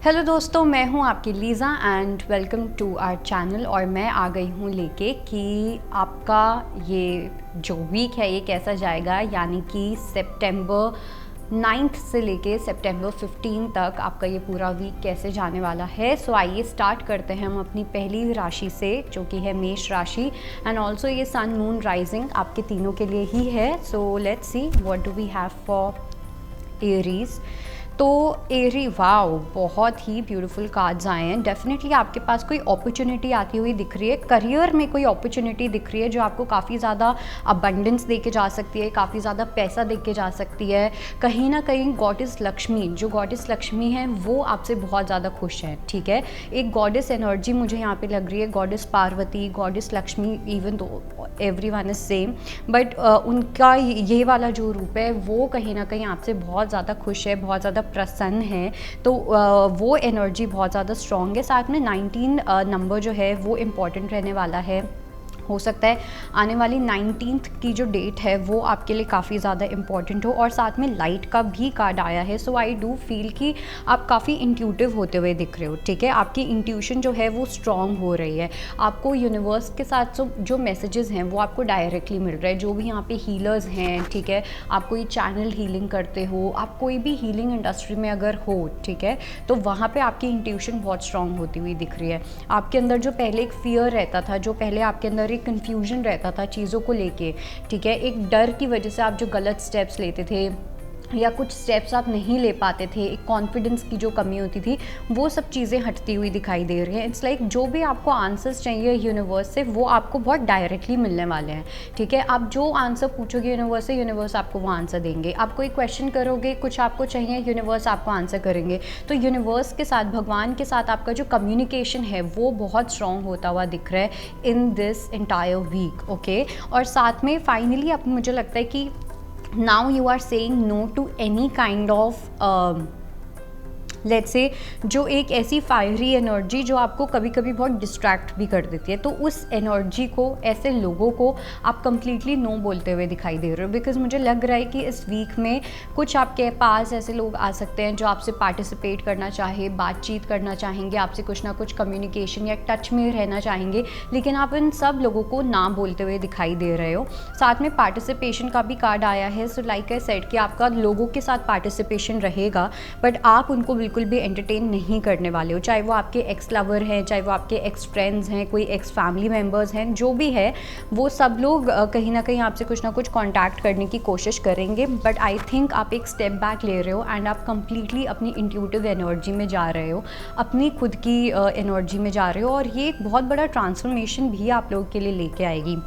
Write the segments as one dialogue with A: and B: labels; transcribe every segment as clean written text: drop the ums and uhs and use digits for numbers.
A: Hello दोस्तों, मैं हूं आपकी Liza and welcome to our channel. और मैं आ गई हूं लेके कि आपका ये जो वीक है ये कैसा जाएगा, यानी कि सितंबर 9 से लेके सितंबर 15 तक आपका ये पूरा वीक कैसे जाने वाला है। सो आइए स्टार्ट करते हैं हम अपनी पहली राशि से, जो कि है मेष राशि। एंड ऑल्सो ये सन मून राइजिंग आपके तीनों के लिए ही है। So let's see what do we have for Aries. तो एरी, वाओ, बहुत ही ब्यूटीफुल कार्ड्स आए हैं। डेफिनेटली आपके पास कोई अपॉर्चुनिटी आती हुई दिख रही है, करियर में कोई अपॉर्चुनिटी दिख रही है जो आपको काफ़ी ज़्यादा अबंडेंस दे के जा सकती है, काफ़ी ज़्यादा पैसा दे के जा सकती है। कहीं ना कहीं गॉडेस लक्ष्मी, जो गॉडेस लक्ष्मी है वो आपसे बहुत ज़्यादा खुश है। ठीक है, एक गॉडेस एनर्जी मुझे यहाँ पे लग रही है, goddess Parvati, goddess Lakshmi, even though every one is same, but उनका ये वाला जो रूप है वो कहीं ना कहीं आपसे बहुत ज़्यादा खुश है, बहुत ज़्यादा प्रसन्न है। तो वो एनर्जी बहुत ज़्यादा स्ट्रॉन्ग है। साथ में 19 नंबर जो है वो इम्पॉर्टेंट रहने वाला है। हो सकता है आने वाली 19th की जो डेट है वो आपके लिए काफ़ी ज़्यादा इम्पॉर्टेंट हो। और साथ में लाइट का भी कार्ड आया है। सो आई डू फील कि आप काफ़ी इंट्यूटिव होते हुए दिख रहे हो। ठीक है, आपकी इंट्यूशन जो है वो स्ट्रॉन्ग हो रही है। आपको यूनिवर्स के साथ जो मैसेजेस हैं वो आपको डायरेक्टली मिल रहे हैं। जो भी यहाँ पे हीलर्स हैं, ठीक है, आप कोई चैनल हीलिंग करते हो, आप कोई भी हीलिंग इंडस्ट्री में अगर हो, ठीक है, तो वहाँ पे आपकी इंट्यूशन बहुत स्ट्रॉन्ग होती हुई दिख रही है। आपके अंदर जो पहले एक फियर रहता था, जो पहले आपके अंदर कंफ्यूजन रहता था चीज़ों को लेके, ठीक है, एक डर की वजह से आप जो गलत स्टेप्स लेते थे या कुछ स्टेप्स आप नहीं ले पाते थे, एक कॉन्फिडेंस की जो कमी होती थी, वो सब चीज़ें हटती हुई दिखाई दे रही हैं। इट्स लाइक जो भी आपको आंसर्स चाहिए यूनिवर्स से वो आपको बहुत डायरेक्टली मिलने वाले हैं। ठीक है, आप जो आंसर पूछोगे यूनिवर्स से, यूनिवर्स आपको वो आंसर देंगे। आप कोई क्वेश्चन करोगे, कुछ आपको चाहिए, यूनिवर्स आपको आंसर करेंगे। तो यूनिवर्स के साथ, भगवान के साथ आपका जो कम्युनिकेशन है वो बहुत स्ट्रॉन्ग होता हुआ दिख रहा है in this entire week. Okay, और साथ में फाइनली अब मुझे लगता है कि now you are saying no to any kind of let's say जो एक ऐसी फायरी एनर्जी जो आपको कभी कभी बहुत डिस्ट्रैक्ट भी कर देती है। तो उस एनर्जी को, ऐसे लोगों को आप कम्प्लीटली नो बोलते हुए दिखाई दे रहे हो। बिकॉज मुझे लग रहा है कि इस वीक में कुछ आपके पास ऐसे लोग आ सकते हैं जो आपसे पार्टिसिपेट करना चाहे, बातचीत करना चाहेंगे, आपसे कुछ ना कुछ कम्युनिकेशन या टच में रहना चाहेंगे, लेकिन आप इन सब लोगों को ना बोलते हुए दिखाई दे रहे हो। साथ में पार्टिसिपेशन का भी कार्ड आया है। सो लाइक आई सेड कि आपका लोगों के साथ पार्टिसिपेशन रहेगा, बट आप उनको बिल्कुल भी एंटरटेन नहीं करने वाले हो। चाहे वो आपके एक्स लवर हैं, चाहे वो आपके एक्स फ्रेंड्स हैं, कोई एक्स फैमिली मेम्बर्स हैं, जो भी है वो सब लोग कहीं ना कहीं आपसे कुछ ना कुछ कांटेक्ट करने की कोशिश करेंगे। बट आई थिंक आप एक स्टेप बैक ले रहे हो एंड आप कंप्लीटली अपनी इंट्यूटिव एनर्जी में जा रहे हो, अपनी खुद की एनर्जी में जा रहे हो। और ये एक बहुत बड़ा ट्रांसफॉर्मेशन भी आप लोगों के लिए लेके आएगी।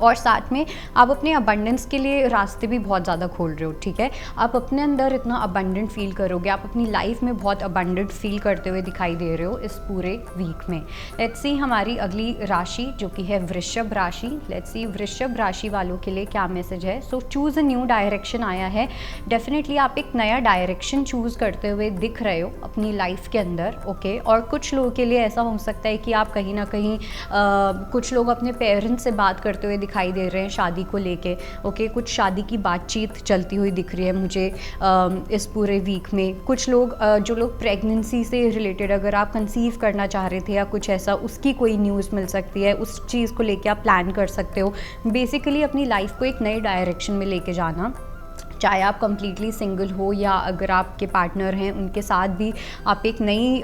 A: और साथ में आप अपने अबंडेंस के लिए रास्ते भी बहुत ज़्यादा खोल रहे हो। ठीक है, आप अपने अंदर इतना अबंडेंट फील करोगे, आप अपनी लाइफ में बहुत अबंडेंट फील करते हुए दिखाई दे रहे हो इस पूरे वीक में। लेट्स सी हमारी अगली राशि जो कि है वृषभ राशि। लेट्स सी वृषभ राशि वालों के लिए क्या मैसेज है। सो चूज़ अ न्यू डायरेक्शन आया है। डेफिनेटली आप एक नया डायरेक्शन चूज़ करते हुए दिख रहे हो अपनी लाइफ के अंदर। ओके, और कुछ लोगों के लिए ऐसा हो सकता है कि आप कहीं ना कहीं कुछ लोग अपने पेरेंट्स से बात करते हुए दिखाई दे रहे हैं शादी को लेके। ओके, कुछ शादी की बातचीत चलती हुई दिख रही है मुझे इस पूरे वीक में। कुछ लोग जो लोग प्रेगनेंसी से रिलेटेड, अगर आप कंसीव करना चाह रहे थे या कुछ ऐसा, उसकी कोई न्यूज़ मिल सकती है, उस चीज़ को लेके आप प्लान कर सकते हो। बेसिकली अपनी लाइफ को एक नई डायरेक्शन में लेके जाना, चाहे आप कम्प्लीटली सिंगल हो या अगर आपके पार्टनर हैं उनके साथ भी आप एक नई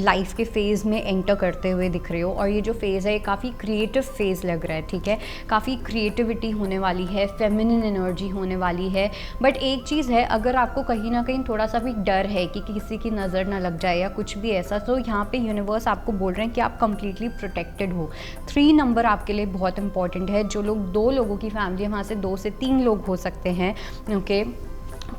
A: लाइफ के फ़ेज़ में एंटर करते हुए दिख रहे हो। और ये जो फेज़ है ये काफ़ी क्रिएटिव फेज़ लग रहा है। ठीक है, काफ़ी क्रिएटिविटी होने वाली है, फेमिनिन एनर्जी होने वाली है। बट एक चीज़ है, अगर आपको कहीं ना कहीं थोड़ा सा भी डर है कि किसी की नज़र ना लग जाए या कुछ भी ऐसा, तो यहाँ पे यूनिवर्स आपको बोल रहे हैं कि आप कम्प्लीटली प्रोटेक्टेड हो। 3 नंबर आपके लिए बहुत इंपॉर्टेंट है। जो लोग 2 लोगों की फैमिली है, वहाँ से 2 से 3 लोग हो सकते हैं। ओके,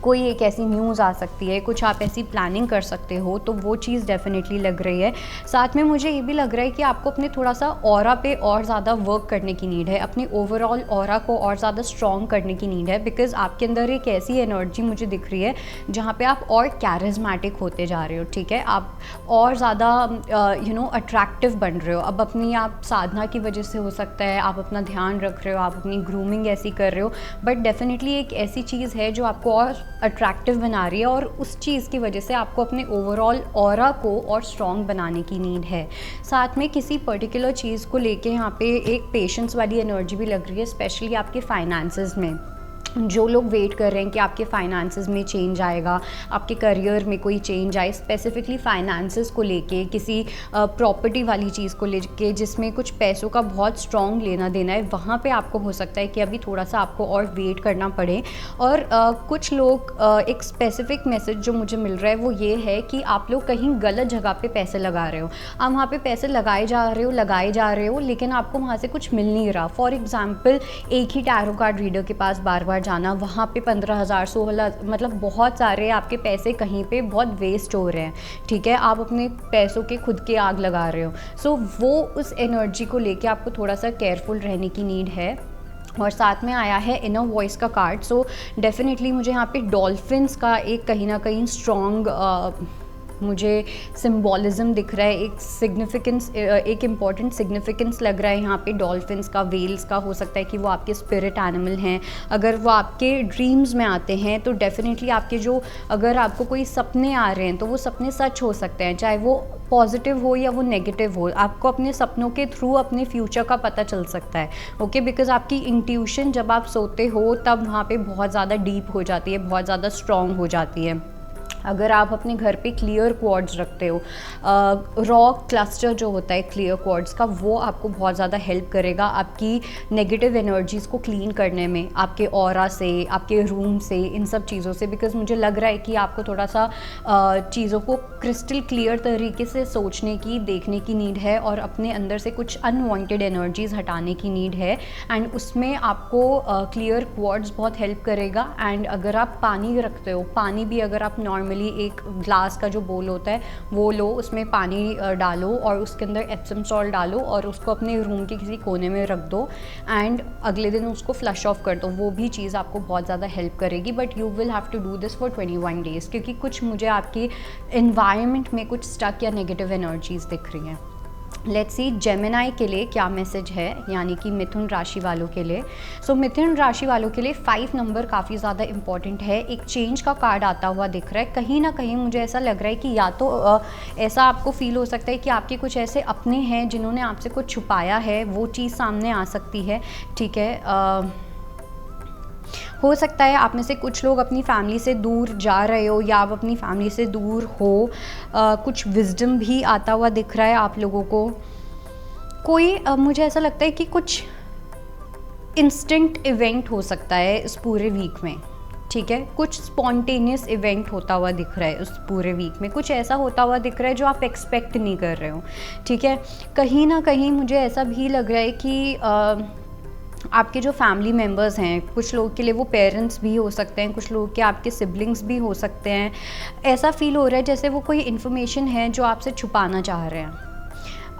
A: कोई एक ऐसी न्यूज़ आ सकती है, कुछ आप ऐसी प्लानिंग कर सकते हो, तो वो चीज़ डेफिनेटली लग रही है। साथ में मुझे ये भी लग रहा है कि आपको अपने थोड़ा सा ऑरा पे और ज़्यादा वर्क करने की नीड है, अपनी ओवरऑल ऑरा को और ज़्यादा स्ट्रॉन्ग करने की नीड है। बिकॉज आपके अंदर एक ऐसी एनर्जी मुझे दिख रही है जहाँ पे आप और कैरिज्मेटिक होते जा रहे हो। ठीक है, आप और ज़्यादा अट्रैक्टिव बन रहे हो। अब अपनी आप साधना की वजह से हो सकता है, आप अपना ध्यान रख रहे हो, आप अपनी ग्रूमिंग ऐसी कर रहे हो, बट डेफिनेटली एक ऐसी चीज़ है जो आपको और अट्रैक्टिव बना रही है, और उस चीज़ की वजह से आपको अपने ओवरऑल ऑरा को और स्ट्रॉन्ग बनाने की नीड है। साथ में किसी पर्टिकुलर चीज़ को लेके यहाँ पे एक पेशेंस वाली एनर्जी भी लग रही है, स्पेशली आपके फाइनेंसेस में। जो लोग वेट कर रहे हैं कि आपके फाइनेंसेस में चेंज आएगा, आपके करियर में कोई चेंज आए, स्पेसिफिकली फाइनेंसेस को लेके, किसी प्रॉपर्टी वाली चीज़ को लेके जिसमें कुछ पैसों का बहुत स्ट्रॉन्ग लेना देना है, वहाँ पे आपको हो सकता है कि अभी थोड़ा सा आपको और वेट करना पड़े। और कुछ लोग एक स्पेसिफिक मैसेज जो मुझे मिल रहा है वो ये है कि आप लोग कहीं गलत जगह पे पैसे लगा रहे हो। आप वहाँ पे पैसे लगाए जा रहे हो लेकिन आपको वहाँ से कुछ मिल नहीं रहा। फॉर एग्जाम्पल, एक ही टैरो कार्ड रीडर के पास बार बार जाना, वहाँ पे 15,000 16, मतलब बहुत सारे आपके पैसे कहीं पे बहुत वेस्ट हो रहे हैं, ठीक है। आप अपने पैसों के खुद के आग लगा रहे हो। सो वो उस एनर्जी को लेके आपको थोड़ा सा केयरफुल रहने की नीड है। और साथ में आया है इनर वॉइस का कार्ड। सो डेफिनेटली मुझे यहाँ पे डॉल्फिन्स का एक कहीं ना कहीं स्ट्रॉन्ग मुझे सिम्बॉलिज़म दिख रहा है, एक सिग्निफिकेंस, एक इम्पॉर्टेंट सिग्निफिकेंस लग रहा है यहाँ पे डॉल्फिन्स का, वेल्स का। हो सकता है कि वो आपके स्पिरिट एनिमल हैं। अगर वो आपके ड्रीम्स में आते हैं तो डेफिनेटली आपके जो, अगर आपको कोई सपने आ रहे हैं तो वो सपने सच हो सकते हैं, चाहे वो पॉजिटिव हो या वो नेगेटिव हो। आपको अपने सपनों के थ्रू अपने फ्यूचर का पता चल सकता है, ओके। बिकॉज आपकी इंट्यूशन जब आप सोते हो तब वहाँ पे बहुत ज़्यादा डीप हो जाती है, बहुत ज़्यादा स्ट्रॉन्ग हो जाती है। अगर आप अपने घर पे क्लियर क्वार्ट्ज रखते हो, रॉक क्लस्टर जो होता है क्लियर क्वार्ट्ज का, वो आपको बहुत ज़्यादा हेल्प करेगा आपकी नेगेटिव एनर्जीज़ को क्लीन करने में, आपके ऑरा से, आपके रूम से, इन सब चीज़ों से। बिकॉज मुझे लग रहा है कि आपको थोड़ा सा चीज़ों को क्रिस्टल क्लियर तरीके से सोचने की, देखने की नीड है, और अपने अंदर से कुछ अनवांटेड एनर्जीज़ हटाने की नीड है। एंड उसमें आपको क्लियर क्वार्ट्ज बहुत हेल्प करेगा। एंड अगर आप पानी रखते हो, पानी भी अगर आप नॉर्मली एक ग्लास का जो बोल होता है वो लो, उसमें पानी डालो और उसके अंदर एप्सम सॉल्ट डालो और उसको अपने रूम के किसी कोने में रख दो एंड अगले दिन उसको फ्लश ऑफ कर दो। वो भी चीज़ आपको बहुत ज़्यादा हेल्प करेगी। But you will have to do this for 21 days, क्योंकि कुछ मुझे आपकी एनवायरनमेंट में कुछ स्टक या नेगेटिव एनर्जीज़ दिख रही हैं। लेट्स सी जेमिनाई के लिए क्या मैसेज है, यानी कि मिथुन राशि वालों के लिए। सो मिथुन राशि वालों के लिए 5 नंबर काफ़ी ज़्यादा इंपॉर्टेंट है। एक चेंज का कार्ड आता हुआ दिख रहा है। कहीं ना कहीं मुझे ऐसा लग रहा है कि या तो ऐसा आपको फील हो सकता है कि आपके कुछ ऐसे अपने हैं जिन्होंने आपसे कुछ छुपाया है, वो चीज़ सामने आ सकती है, ठीक है। हो सकता है आप में से कुछ लोग अपनी फैमिली से दूर जा रहे हो या आप अपनी फैमिली से दूर हो। कुछ विजडम भी आता हुआ दिख रहा है आप लोगों को। कोई मुझे ऐसा लगता है कि कुछ इंस्टेंट इवेंट हो सकता है इस पूरे वीक में, ठीक है। कुछ स्पॉन्टेनियस इवेंट होता हुआ दिख रहा है उस पूरे वीक में। कुछ ऐसा होता हुआ दिख रहा है जो आप एक्सपेक्ट नहीं कर रहे हो, ठीक है। कहीं ना कहीं मुझे ऐसा भी लग रहा है कि आपके जो फैमिली मेम्बर्स हैं, कुछ लोगों के लिए वो पेरेंट्स भी हो सकते हैं, कुछ लोगों के आपके सिबलिंग्स भी हो सकते हैं। ऐसा फील हो रहा है जैसे वो कोई इन्फॉर्मेशन है जो आपसे छुपाना चाह रहे हैं।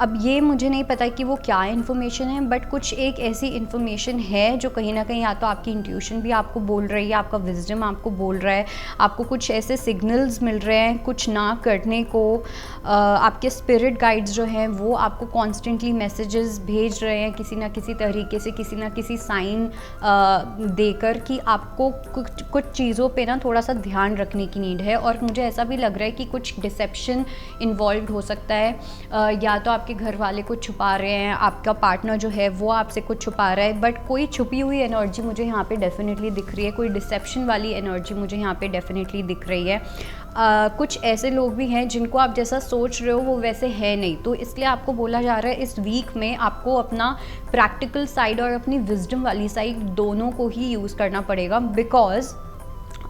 A: अब ये मुझे नहीं पता कि वो क्या इन्फॉर्मेशन है, बट कुछ एक ऐसी इन्फॉर्मेशन है जो कहीं ना कहीं या तो आपकी इंट्यूशन भी आपको बोल रही है, आपका विजडम आपको बोल रहा है, आपको कुछ ऐसे सिग्नल्स मिल रहे हैं कुछ ना करने को। आपके स्पिरिट गाइड्स जो हैं वो आपको कॉन्स्टेंटली मैसेजेस भेज रहे हैं किसी ना किसी तरीके से, किसी ना किसी साइन देकर कि आपको कुछ चीज़ों पे ना थोड़ा सा ध्यान रखने की नीड है। और मुझे ऐसा भी लग रहा है कि कुछ डिसेप्शन इन्वॉल्व हो सकता है, या तो आपके घर वाले कुछ छुपा रहे हैं, आपका पार्टनर जो है वो आपसे कुछ छुपा रहा है, बट कोई छुपी हुई एनर्जी मुझे यहाँ पे डेफिनेटली दिख रही है। कोई डिसेप्शन वाली एनर्जी मुझे यहाँ पे डेफिनेटली दिख रही है। कुछ ऐसे लोग भी हैं जिनको आप जैसा सोच रहे हो वो वैसे है नहीं, तो इसलिए आपको बोला जा रहा है इस वीक में आपको अपना प्रैक्टिकल साइड और अपनी विजडम वाली साइड दोनों को ही यूज़ करना पड़ेगा। बिकॉज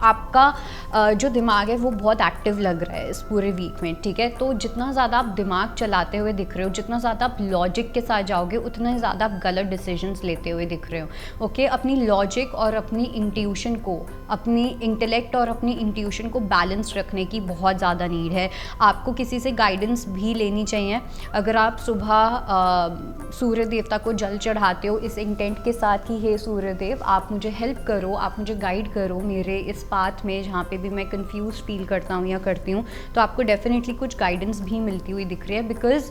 A: आपका जो दिमाग है वो बहुत एक्टिव लग रहा है इस पूरे वीक में, ठीक है। तो जितना ज़्यादा आप दिमाग चलाते हुए दिख रहे हो, जितना ज़्यादा आप लॉजिक के साथ जाओगे, उतना ही ज़्यादा आप गलत डिसीजंस लेते हुए दिख रहे हो, ओके। अपनी लॉजिक और अपनी इंट्यूशन को, अपनी इंटेलेक्ट और अपनी इंट्यूशन को बैलेंस रखने की बहुत ज़्यादा नीड है। आपको किसी से गाइडेंस भी लेनी चाहिए। अगर आप सुबह सूर्य देवता को जल चढ़ाते हो इस इंटेंट के साथ कि हे सूर्य देव आप मुझे हेल्प करो, आप मुझे गाइड करो मेरे इस पाथ में जहाँ पे भी मैं कंफ्यूज फील करता हूँ या करती हूँ, तो आपको डेफिनेटली कुछ गाइडेंस भी मिलती हुई दिख रही है। बिकॉज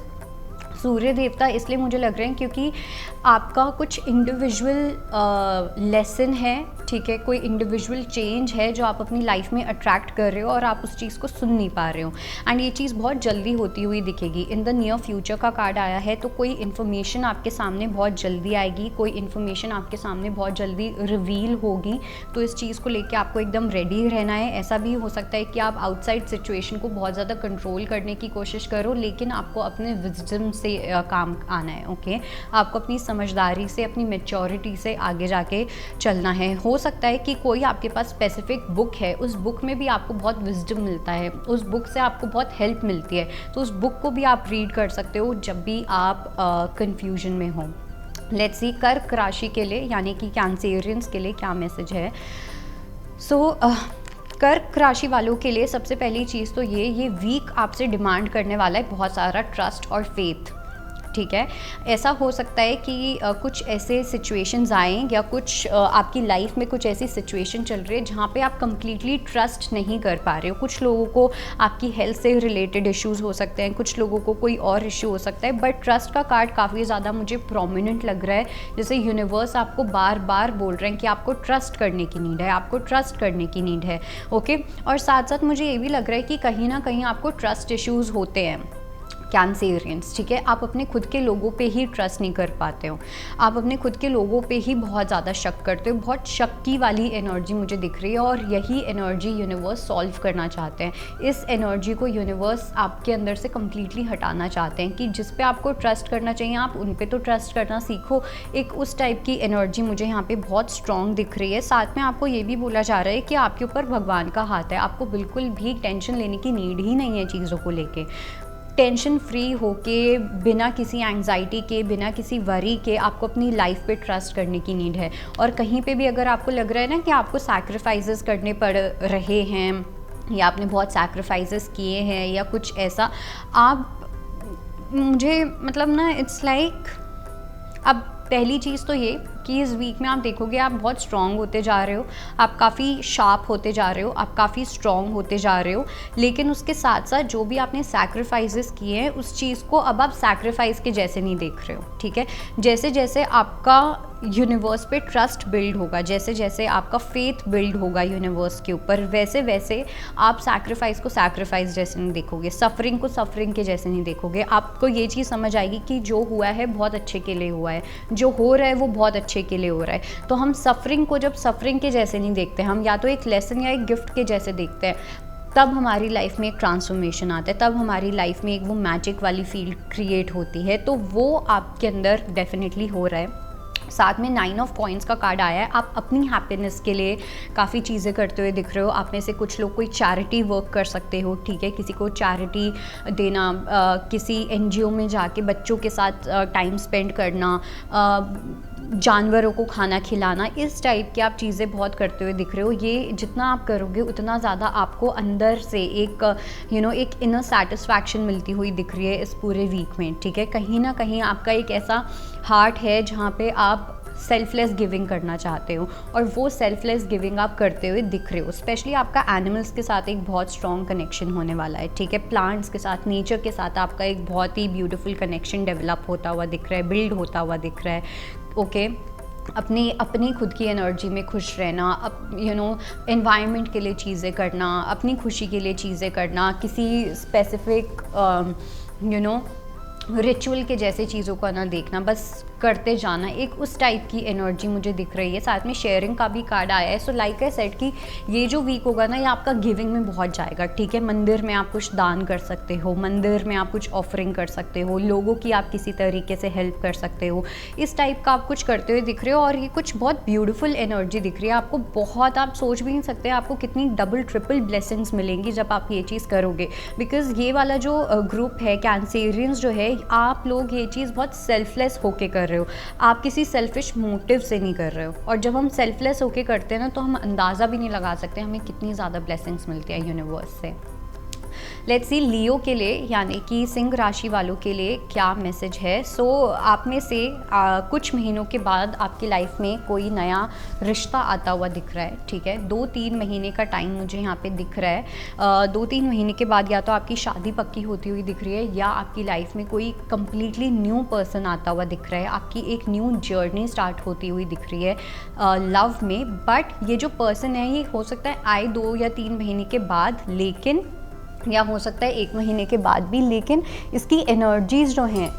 A: सूर्य देवता इसलिए मुझे लग रहे हैं क्योंकि आपका कुछ इंडिविजुअल लेसन है ठीक है, कोई इंडिविजुअल चेंज है जो आप अपनी लाइफ में अट्रैक्ट कर रहे हो और आप उस चीज़ को सुन नहीं पा रहे हो, एंड ये चीज़ बहुत जल्दी होती हुई दिखेगी। इन द नियर फ्यूचर का कार्ड आया है, तो कोई इन्फॉर्मेशन आपके सामने बहुत जल्दी आएगी, कोई इन्फॉर्मेशन आपके सामने बहुत जल्दी रिवील होगी, तो इस चीज़ को लेके आपको एकदम रेडी रहना है। ऐसा भी हो सकता है कि आप आउटसाइड सिचुएशन को बहुत ज़्यादा कंट्रोल करने की कोशिश करो, लेकिन आपको अपने विजडम से काम आना है। ओके, आपको अपनी समझदारी से, अपनी मैच्योरिटी से आगे जाके चलना है। हो सकता है कि कोई आपके पास स्पेसिफिक बुक है, उस बुक में भी आपको बहुत विजडम मिलता है, उस बुक से आपको बहुत हेल्प मिलती है, तो उस बुक को भी आप रीड कर सकते हो जब भी आप कंफ्यूजन में हो। लेट्स सी कर्क राशि के लिए यानी कि कैंसेरियंस के लिए क्या मैसेज है। कर्क राशि वालों के लिए सबसे पहली चीज़ तो ये वीक आपसे डिमांड करने वाला है बहुत सारा ट्रस्ट और फेथ। ठीक है, ऐसा हो सकता है कि कुछ ऐसे सिचुएशंस आएँ या कुछ आपकी लाइफ में कुछ ऐसी सिचुएशन चल रही है जहाँ पे आप कंप्लीटली ट्रस्ट नहीं कर पा रहे हो। कुछ लोगों को आपकी हेल्थ से रिलेटेड इश्यूज़ हो सकते हैं, कुछ लोगों को कोई और इश्यू हो सकता है, बट ट्रस्ट का कार्ड काफ़ी ज़्यादा मुझे प्रोमिनेंट लग रहा है। जैसे यूनिवर्स आपको बार बार बोल रहे हैं कि आपको ट्रस्ट करने की नीड है, आपको ट्रस्ट करने की नीड है। ओके, और साथ साथ मुझे ये भी लग रहा है कि कहीं ना कहीं आपको ट्रस्ट इश्यूज़ होते हैं कैंसेरियंस। ठीक है, आप अपने खुद के लोगों पे ही ट्रस्ट नहीं कर पाते हो, आप अपने खुद के लोगों पे ही बहुत ज़्यादा शक करते हो। बहुत शक्की वाली एनर्जी मुझे दिख रही है और यही एनर्जी यूनिवर्स सॉल्व करना चाहते हैं। इस एनर्जी को यूनिवर्स आपके अंदर से कम्प्लीटली हटाना चाहते हैं कि जिस पे आपको ट्रस्ट करना चाहिए आप उन पे तो ट्रस्ट करना सीखो। एक उस टाइप की एनर्जी मुझे यहाँ पे बहुत स्ट्रॉन्ग दिख रही है। साथ में आपको ये भी बोला जा रहा है कि आपके ऊपर भगवान का हाथ है, आपको बिल्कुल भी टेंशन लेने की नीड ही नहीं है चीज़ों को लेके। टेंशन फ्री होके, बिना किसी एंग्जाइटी के, बिना किसी वरी के आपको अपनी लाइफ पे ट्रस्ट करने की नीड है। और कहीं पे भी अगर आपको लग रहा है ना कि आपको सैक्रिफाइसेस करने पड़ रहे हैं या आपने बहुत सैक्रिफाइसेस किए हैं या कुछ ऐसा, आप मुझे मतलब ना इट्स लाइक अब पहली चीज़ तो ये कि इस वीक में आप देखोगे आप बहुत स्ट्रॉन्ग होते जा रहे हो, आप काफ़ी शार्प होते जा रहे हो, आप काफ़ी स्ट्रॉन्ग होते जा रहे हो, लेकिन उसके साथ साथ जो भी आपने सैक्रिफाइसेस किए हैं उस चीज़ को अब आप सैक्रिफाइस के जैसे नहीं देख रहे हो। ठीक है, जैसे जैसे आपका यूनिवर्स पे ट्रस्ट बिल्ड होगा, जैसे जैसे आपका फेथ बिल्ड होगा यूनिवर्स के ऊपर, वैसे वैसे आप सैक्रिफाइस को सैक्रिफाइस जैसे नहीं देखोगे, सफरिंग को सफरिंग के जैसे नहीं देखोगे। आपको ये चीज़ समझ आएगी कि जो हुआ है बहुत अच्छे के लिए हुआ है, जो हो रहा है वो बहुत अच्छे के लिए हो रहा है। तो हम सफरिंग को जब सफरिंग के जैसे नहीं देखते, हम या तो एक लेसन या एक गिफ्ट के जैसे देखते हैं, तब हमारी लाइफ में एक ट्रांसफॉर्मेशन आता है, तब हमारी लाइफ में एक वो मैजिक वाली फील क्रिएट होती है। तो वो आपके अंदर डेफिनेटली हो रहा है। साथ में 9 ऑफ कॉइंस का कार्ड आया है। आप अपनी हैप्पीनेस के लिए काफ़ी चीज़ें करते हुए दिख रहे हो। आप में से कुछ लोग कोई चैरिटी वर्क कर सकते हो। ठीक है, किसी को चैरिटी देना, किसी NGO में जाके बच्चों के साथ टाइम स्पेंड करना, जानवरों को खाना खिलाना, इस टाइप की आप चीज़ें बहुत करते हुए दिख रहे हो। ये जितना आप करोगे उतना ज़्यादा आपको अंदर से एक एक इनर सेटिस्फैक्शन मिलती हुई दिख रही है इस पूरे वीक में। ठीक है, कहीं ना कहीं आपका एक ऐसा हार्ट है जहाँ पे आप सेल्फलेस गिविंग करना चाहते हो और वो सेल्फलेस गिविंग आप करते हुए दिख रहे हो। स्पेशली आपका एनिमल्स के साथ एक बहुत स्ट्रॉन्ग कनेक्शन होने वाला है। ठीक है, प्लांट्स के साथ, नेचर के साथ आपका एक बहुत ही ब्यूटीफुल कनेक्शन डेवलप होता हुआ दिख रहा है, बिल्ड होता हुआ दिख रहा है। ओके, अपनी खुद की एनर्जी में खुश रहना, एनवायरनमेंट के लिए चीज़ें करना, अपनी खुशी के लिए चीज़ें करना, किसी स्पेसिफिक रिचुअल के जैसे चीज़ों को ना देखना, बस करते जाना, एक उस टाइप की एनर्जी मुझे दिख रही है। साथ में शेयरिंग का भी कार्ड आया है। सो लाइक आई सेड कि ये जो वीक होगा ना, ये आपका गिविंग में बहुत जाएगा। ठीक है, मंदिर में आप कुछ दान कर सकते हो, मंदिर में आप कुछ ऑफरिंग कर सकते हो, लोगों की आप किसी तरीके से हेल्प कर सकते हो, इस टाइप का आप कुछ करते हुए दिख रहे हो। और ये कुछ बहुत ब्यूटीफुल एनर्जी दिख रही है आपको, बहुत, आप सोच भी नहीं सकते आपको कितनी डबल ट्रिपल ब्लेसिंग्स मिलेंगी जब आप ये चीज़ करोगे। बिकॉज ये वाला जो ग्रुप है कैंसेरियंस जो है, आप लोग ये चीज़ बहुत सेल्फलेस होके कर रहे हो, आप किसी सेल्फिश मोटिव से नहीं कर रहे हो। और जब हम सेल्फलेस होके करते हैं ना, तो हम अंदाज़ा भी नहीं लगा सकते हमें कितनी ज़्यादा ब्लेसिंग्स मिलती है यूनिवर्स से। लेट्स सी लियो के लिए यानी कि सिंह राशि वालों के लिए क्या मैसेज है। सो आप में से कुछ महीनों के बाद आपकी लाइफ में कोई नया रिश्ता आता हुआ दिख रहा है, ठीक है। 2-3 महीने का टाइम मुझे यहाँ पे दिख रहा है। 2-3 महीने के बाद या तो आपकी शादी पक्की होती हुई दिख रही है या आपकी लाइफ में कोई कम्प्लीटली न्यू पर्सन आता हुआ दिख रहा है। आपकी एक न्यू जर्नी स्टार्ट होती हुई दिख रही है लव में। बट ये जो पर्सन है ये हो सकता है आए 2 या 3 महीने के बाद, लेकिन या हो सकता है 1 महीने के बाद भी, लेकिन इसकी एनर्जीज जो हैं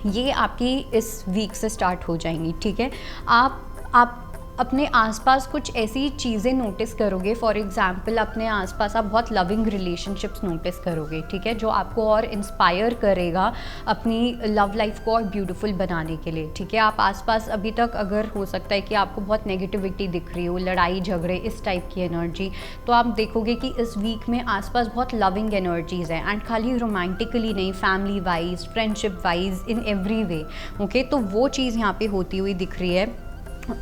A: ये आपकी इस वीक से स्टार्ट हो जाएंगी, ठीक है। आप अपने आसपास कुछ ऐसी चीज़ें नोटिस करोगे, फॉर एग्जांपल अपने आसपास आप बहुत लविंग रिलेशनशिप्स नोटिस करोगे, ठीक है, जो आपको और इंस्पायर करेगा अपनी लव लाइफ को और ब्यूटीफुल बनाने के लिए, ठीक है। आप आसपास अभी तक अगर हो सकता है कि आपको बहुत नेगेटिविटी दिख रही हो, लड़ाई झगड़े इस टाइप की एनर्जी, तो आप देखोगे कि इस वीक में आसपास बहुत लविंग एनर्जीज़ हैं। एंड खाली रोमांटिकली नहीं, family wise, friendship wise, in every way, okay. तो वो चीज़ यहाँ पे होती हुई दिख रही है।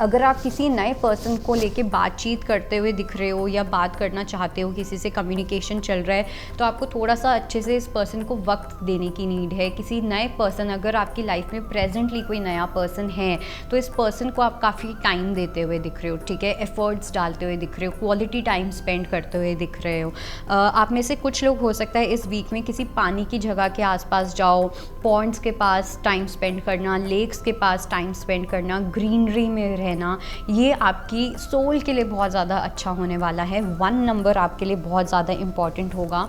A: अगर आप किसी नए पर्सन को लेके बातचीत करते हुए दिख रहे हो या बात करना चाहते हो, किसी से कम्युनिकेशन चल रहा है, तो आपको थोड़ा सा अच्छे से इस पर्सन को वक्त देने की नीड है। किसी नए पर्सन, अगर आपकी लाइफ में प्रेजेंटली कोई नया पर्सन है तो इस पर्सन को आप काफ़ी टाइम देते हुए दिख रहे हो, ठीक है, एफर्ट्स डालते हुए दिख रहे हो, क्वालिटी टाइम स्पेंड करते हुए दिख रहे हो। आप में से कुछ लोग हो सकता है इस वीक में किसी पानी की जगह के आसपास जाओ, पॉन्ड्स के पास टाइम स्पेंड करना, लेक्स के पास टाइम स्पेंड करना, ग्रीनरी में रहना, ये आपकी सोल के लिए बहुत ज़्यादा अच्छा होने वाला है। 1 नंबर आपके लिए बहुत ज़्यादा इम्पॉर्टेंट होगा,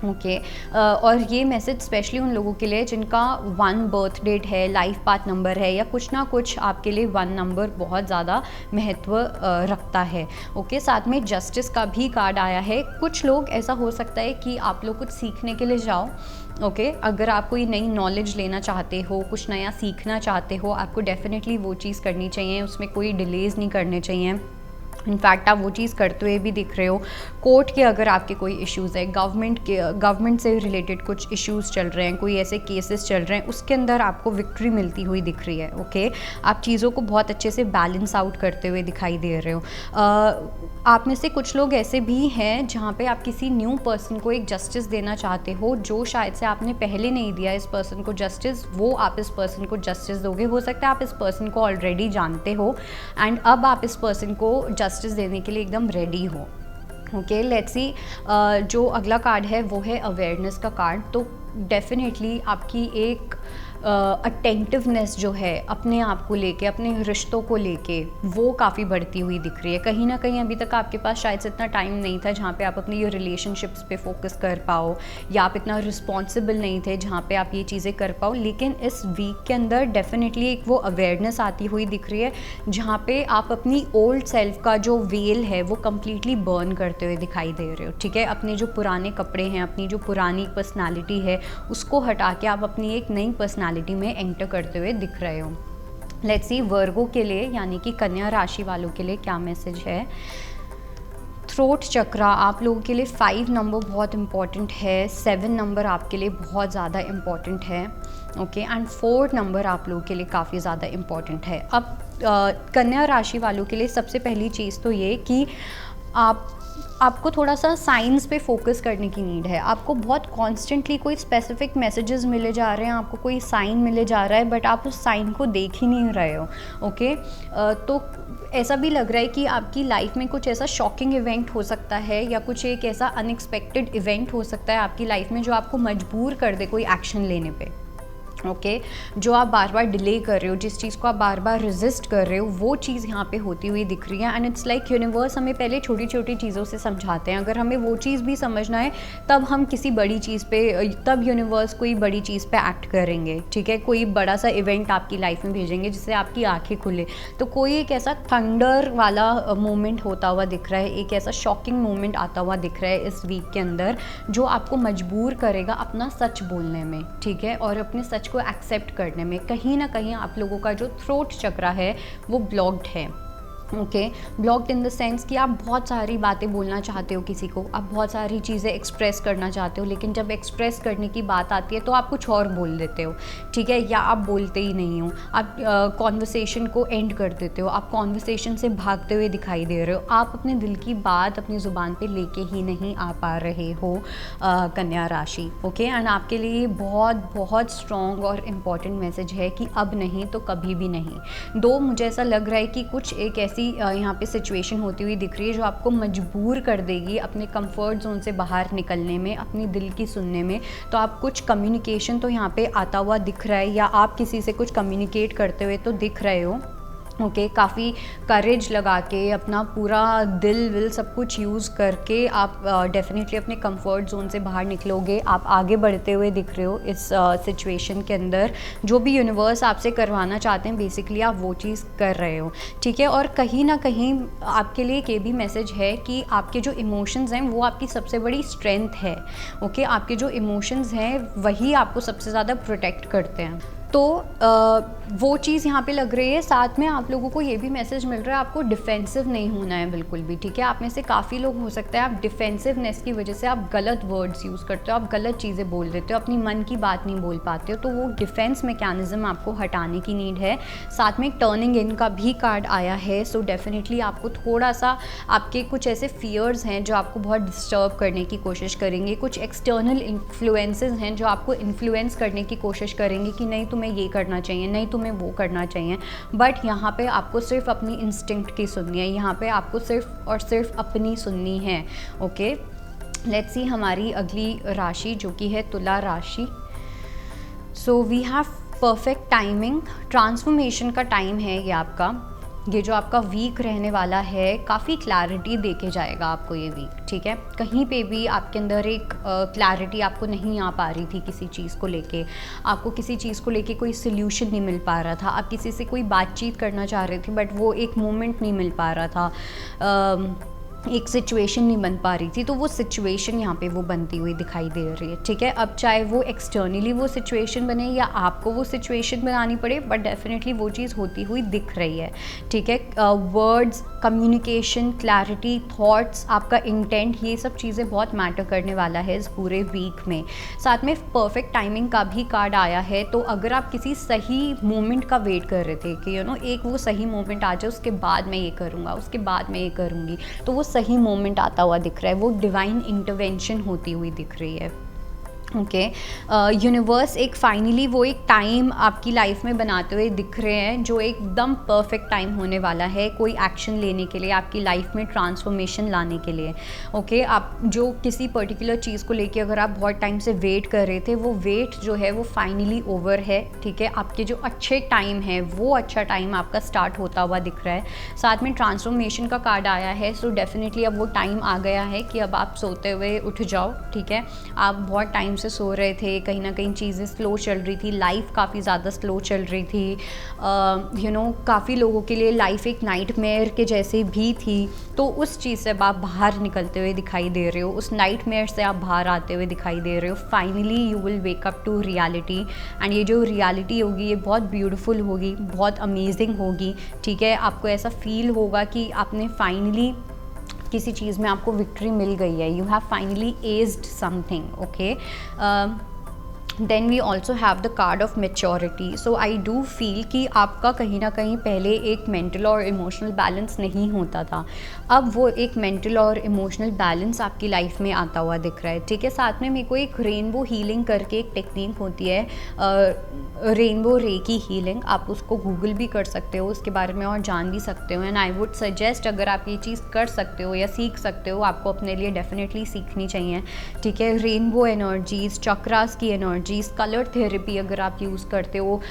A: ओके। और ये मैसेज स्पेशली उन लोगों के लिए जिनका 1 बर्थ डेट है, लाइफ पाथ नंबर है, या कुछ ना कुछ आपके लिए 1 नंबर बहुत ज़्यादा महत्व रखता है, ओके। साथ में जस्टिस का भी कार्ड आया है। कुछ लोग ऐसा हो सकता है कि आप लोग कुछ सीखने के लिए जाओ, ओके। अगर आप कोई नई नॉलेज लेना चाहते हो, कुछ नया सीखना चाहते हो, आपको डेफिनेटली वो चीज़ करनी चाहिए, उसमें कोई डिलेज़ नहीं करने चाहिए। इनफैक्ट आप वो चीज़ करते हुए भी दिख रहे हो। कोर्ट के अगर आपके कोई इश्यूज़ है, गवर्नमेंट से रिलेटेड कुछ इश्यूज़ चल रहे हैं, कोई ऐसे केसेस चल रहे हैं, उसके अंदर आपको विक्ट्री मिलती हुई दिख रही है, ओके। आप चीज़ों को बहुत अच्छे से बैलेंस आउट करते हुए दिखाई दे रहे हो। आप में से कुछ लोग ऐसे भी हैं जहाँ पे आप किसी न्यू पर्सन को एक जस्टिस देना चाहते हो जो शायद से आपने पहले नहीं दिया इस पर्सन को जस्टिस, वो आप इस पर्सन को जस्टिस दोगे। हो सकता है आप इस पर्सन को ऑलरेडी जानते हो एंड अब आप इस पर्सन को जस्टिस देने के लिए एकदम रेडी हो, ओके। लेट्स सी, जो अगला कार्ड है वो है अवेयरनेस का कार्ड। तो डेफिनेटली आपकी एक अटेंटिवनेस जो है अपने आप को लेके, अपने रिश्तों को लेके, वो काफ़ी बढ़ती हुई दिख रही है। कहीं ना कहीं अभी तक आपके पास शायद से इतना टाइम नहीं था जहाँ पे आप अपनी ये रिलेशनशिप्स पे फोकस कर पाओ, या आप इतना रिस्पॉन्सिबल नहीं थे जहाँ पे आप ये चीज़ें कर पाओ। लेकिन इस वीक के अंदर डेफिनेटली एक वो अवेयरनेस आती हुई दिख रही है जहाँ पे आप अपनी ओल्ड सेल्फ का जो वेल है वो कम्प्लीटली बर्न करते हुए दिखाई दे रहे हो, ठीक है। अपने जो पुराने कपड़े हैं, अपनी जो पुरानी पर्सनैलिटी है, उसको हटा के आप अपनी एक नई पर्सनैलिटी में एंटर करते हुए दिख रहे हो। लेट्स सी वर्गो के लिए यानी कि कन्या राशि वालों के लिए क्या मैसेज है। थ्रोट चक्रा आप लोगों के लिए 5 नंबर बहुत इंपॉर्टेंट है, 7 नंबर आपके लिए बहुत ज़्यादा इम्पॉर्टेंट है, ओके। एंड 4 नंबर आप लोगों के लिए काफ़ी ज़्यादा इम्पॉर्टेंट है। अब कन्या राशि वालों के लिए सबसे पहली चीज़ तो ये कि आपको थोड़ा सा साइंस पे फोकस करने की नीड है। आपको बहुत कॉन्स्टेंटली कोई स्पेसिफिक मैसेजेस मिले जा रहे हैं, आपको कोई साइन मिले जा रहा है, बट आप उस साइन को देख ही नहीं रहे हो, ओके। तो ऐसा भी लग रहा है कि आपकी लाइफ में कुछ ऐसा शॉकिंग इवेंट हो सकता है या कुछ एक ऐसा अनएक्सपेक्टेड इवेंट हो सकता है आपकी लाइफ में जो आपको मजबूर कर दे कोई एक्शन लेने पे, ओके। जो आप बार बार डिले कर रहे हो, जिस चीज़ को आप बार बार रेजिस्ट कर रहे हो, वो चीज़ यहाँ पे होती हुई दिख रही है। एंड इट्स लाइक यूनिवर्स हमें पहले छोटी छोटी चीज़ों से समझाते हैं। अगर हमें वो चीज़ भी समझना है तब हम किसी बड़ी चीज़ पे, तब यूनिवर्स कोई बड़ी चीज़ पे एक्ट करेंगे, ठीक है। कोई बड़ा सा इवेंट आपकी लाइफ में भेजेंगे जिससे आपकी आंखें खुले। तो कोई एक ऐसा थंडर वाला मोमेंट होता हुआ दिख रहा है, एक ऐसा शॉकिंग मोमेंट आता हुआ दिख रहा है इस वीक के अंदर जो आपको मजबूर करेगा अपना सच बोलने में, ठीक है, और अपने सच को एक्सेप्ट करने में। कहीं ना कहीं आप लोगों का जो थ्रोट चक्रा है वो ब्लॉक्ड है, okay, blocked in the sense कि आप बहुत सारी बातें बोलना चाहते हो किसी को, आप बहुत सारी चीज़ें एक्सप्रेस करना चाहते हो, लेकिन जब एक्सप्रेस करने की बात आती है तो आप कुछ और बोल देते हो, ठीक है, या आप बोलते ही नहीं हो, आप कॉन्वर्सेशन को एंड कर देते हो, आप कॉन्वर्सेशन से भागते हुए दिखाई दे रहे हो, आप अपने दिल की बात अपनी ज़ुबान पे लेके ही नहीं आ पा रहे हो कन्या राशि। ओके, एंड आपके लिए बहुत बहुत स्ट्रॉन्ग और इम्पॉर्टेंट मैसेज है कि अब नहीं तो कभी भी नहीं। दो मुझे ऐसा लग रहा है कि कुछ एक ऐसी यहाँ पे सिचुएशन होती हुई दिख रही है जो आपको मजबूर कर देगी अपने कंफर्ट जोन से बाहर निकलने में, अपनी दिल की सुनने में। तो आप कुछ कम्युनिकेशन तो यहाँ पे आता हुआ दिख रहा है, या आप किसी से कुछ कम्युनिकेट करते हुए तो दिख रहे हो। ओके, काफ़ी करेज लगा के अपना पूरा दिल विल सब कुछ यूज़ करके आप डेफिनेटली अपने कंफर्ट जोन से बाहर निकलोगे। आप आगे बढ़ते हुए दिख रहे हो इस सिचुएशन के अंदर। जो भी यूनिवर्स आपसे करवाना चाहते हैं बेसिकली आप वो चीज़ कर रहे हो, ठीक है। और कहीं ना कहीं आपके लिए एक ये भी मैसेज है कि आपके जो इमोशंस हैं वो आपकी सबसे बड़ी स्ट्रेंथ है। ओके, आपके जो इमोशंस हैं वही आपको सबसे ज़्यादा प्रोटेक्ट करते हैं। तो वो चीज़ यहाँ पे लग रही है। साथ में आप लोगों को ये भी मैसेज मिल रहा है आपको डिफेंसिव नहीं होना है बिल्कुल भी, ठीक है। आप में से काफ़ी लोग हो सकता है आप डिफेंसिवनेस की वजह से आप गलत वर्ड्स यूज़ करते हो, आप गलत चीज़ें बोल देते हो, अपनी मन की बात नहीं बोल पाते हो। तो वो डिफेंस मैकेनिज्म आपको हटाने की नीड है। साथ में टर्निंग इन का भी कार्ड आया है। सो डेफिनेटली आपको थोड़ा सा आपके कुछ ऐसे फियर्स हैं जो आपको बहुत डिस्टर्ब करने की कोशिश करेंगे, कुछ एक्सटर्नल इन्फ्लुएंसेस हैं जो आपको इन्फ्लुएंस करने की कोशिश करेंगे कि नहीं तुम्हें ये करना चाहिए, नहीं तुम्हें वो करना चाहिए। बट यहाँ पे आपको सिर्फ अपनी इंस्टिंक्ट की सुननी है, यहाँ पे आपको सिर्फ और सिर्फ अपनी सुननी है। ओके, लेट्स सी हमारी अगली राशि जो कि है तुला राशि। So we have perfect timing, transformation का टाइम है ये आपका। ये जो आपका वीक रहने वाला है काफ़ी क्लैरिटी दे के जाएगा आपको ये वीक, ठीक है। कहीं पे भी आपके अंदर एक क्लैरिटी आपको नहीं आ पा रही थी किसी चीज़ को लेके, आपको किसी चीज़ को लेके कोई सोल्यूशन नहीं मिल पा रहा था, आप किसी से कोई बातचीत करना चाह रहे थे बट वो एक मोमेंट नहीं मिल पा रहा था, एक सिचुएशन नहीं बन पा रही थी। तो वो सिचुएशन यहाँ पे वो बनती हुई दिखाई दे रही है, ठीक है। अब चाहे वो एक्सटर्नली वो सिचुएशन बने या आपको वो सिचुएशन बनानी पड़े, बट डेफिनेटली वो चीज़ होती हुई दिख रही है, ठीक है। वर्ड्स, कम्युनिकेशन, क्लैरिटी, थॉट्स, आपका इंटेंट, ये सब चीज़ें बहुत मैटर करने वाला है इस पूरे वीक में। साथ में परफेक्ट टाइमिंग का भी कार्ड आया है। तो अगर आप किसी सही मोमेंट का वेट कर रहे थे कि एक वो सही मोमेंट आ जाए, उसके बाद मैं ये करूँगा, उसके बाद मैं ये करूँगी, तो वो सही मोमेंट आता हुआ दिख रहा है, वो डिवाइन इंटरवेंशन होती हुई दिख रही है। ओके, यूनिवर्स एक फाइनली वो एक टाइम आपकी लाइफ में बनाते हुए दिख रहे हैं जो एकदम परफेक्ट टाइम होने वाला है कोई एक्शन लेने के लिए, आपकी लाइफ में ट्रांसफॉर्मेशन लाने के लिए। ओके, आप जो किसी पर्टिकुलर चीज़ को लेके अगर आप बहुत टाइम से वेट कर रहे थे, वो वेट जो है वो फाइनली ओवर है, ठीक है। आपके जो अच्छे टाइम है वो अच्छा टाइम आपका स्टार्ट होता हुआ दिख रहा है। साथ में ट्रांसफॉर्मेशन का कार्ड आया है। सो डेफिनेटली अब वो टाइम आ गया है कि अब आप सोते हुए उठ जाओ, ठीक है। आप बहुत टाइम से सो रहे थे, कहीं ना कहीं चीज़ें स्लो चल रही थी, लाइफ काफ़ी ज़्यादा स्लो चल रही थी, काफ़ी लोगों के लिए लाइफ एक नाइटमेयर के जैसे भी थी। तो उस चीज़ से आप बाहर निकलते हुए दिखाई दे रहे हो, उस नाइटमेयर से आप बाहर आते हुए दिखाई दे रहे हो। Finally you will wake up to reality, and ये जो रियलिटी होगी ये बहुत ब्यूटीफुल होगी, बहुत अमेजिंग होगी, ठीक है। आपको ऐसा फील होगा कि आपने फाइनली किसी चीज़ में आपको विक्ट्री मिल गई है, you have finally aged something. Okay, then we also have the card of maturity. So I do feel कि आपका कहीं ना कहीं पहले एक मेंटल और इमोशनल बैलेंस नहीं होता था, अब वो एक मेंटल और इमोशनल बैलेंस आपकी लाइफ में आता हुआ दिख रहा है, ठीक है। साथ में मेरे को एक रेनबो हीलिंग करके एक टेक्निक होती है, रेनबो रे की हीलिंग, आप उसको गूगल भी कर सकते हो, उसके बारे में और जान भी सकते हो। एंड आई वुड सजेस्ट अगर आप ये चीज़ कर सकते हो या सीख सकते हो, आपको अपने लिए डेफिनेटली सीखनी चाहिए, ठीक है। रेनबो एनर्जीज, चक्रास की एनर्जीज, कलर थेरेपी अगर आप यूज़ करते हो,